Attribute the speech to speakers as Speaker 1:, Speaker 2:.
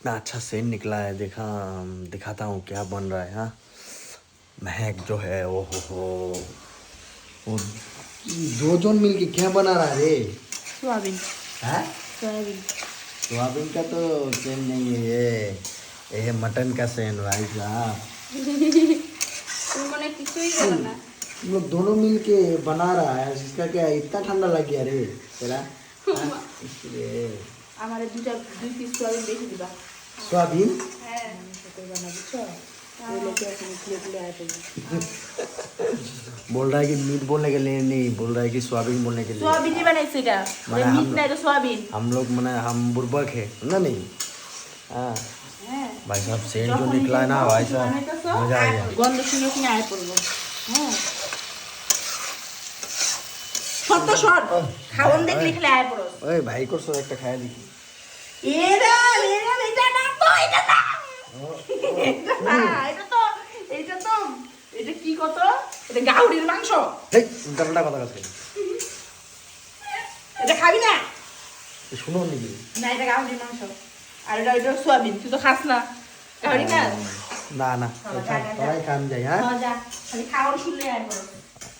Speaker 1: इतना अच्छा सेंट निकला है। दिखाता हूँ क्या बन रहा है। हाँ, महक जो है ओ हो वो दो जन मिलके क्या बना रहा है रे?
Speaker 2: सोयाबीन।
Speaker 1: हाँ,
Speaker 2: सोयाबीन।
Speaker 1: सोयाबीन का तो सेंट नहीं है ये मटन का सेंट भाई साहब।
Speaker 2: तुम मने किसुई करो ना।
Speaker 1: तुम लोग दोनों मिलके बना रहा है, इसका क्या इतना ठंडा लग गया रे तेरा? हाँ, इसलिए
Speaker 2: हमारे दुई पिस सोयाबीन बेची दिबा।
Speaker 1: सोयाबीन
Speaker 2: হ্যাঁ সেটাই বানাবি চ এই লোকে এখন খুলে খুলে আয় পড়বে
Speaker 1: बोल रहा है कि मीट बोलने के लिए नहीं, बोल रहा है कि सोयाबीन बोलने के लिए।
Speaker 2: সোয়াবিন বানাইছে এটা
Speaker 1: মানে
Speaker 2: মিট নাই তো সোয়াবিন।
Speaker 1: हम लोग मैंने हम बुर्बक है ना नहीं। हाँ
Speaker 2: হ্যাঁ
Speaker 1: भाई साहब सेंट जो निकला है ना भाई साहब मजा आ गया।
Speaker 2: গন্ধ শুনে শুনে আয় পড়বো। হ্যাঁ সত্য সর খাওন দেখলে খেলে আয় পড়ো।
Speaker 1: ओए भाई को सो एक खाया देखी।
Speaker 2: এরা এরা এটা না তো এটা না এটা না এটা তো এটা কি কত এটা গাউড়ির মাংস।
Speaker 1: হেই উল্টা কথা কথা
Speaker 2: এটা খাবি না?
Speaker 1: শুনো নাকি?
Speaker 2: না এটা গাউড়ির মাংস আর এটা সোয়াবিন তুই তো খাস না গাউড়ি খাস
Speaker 1: না না তোরাই খান যাই। হ্যাঁ
Speaker 2: যা খালি খাওয়ার শুনলে আর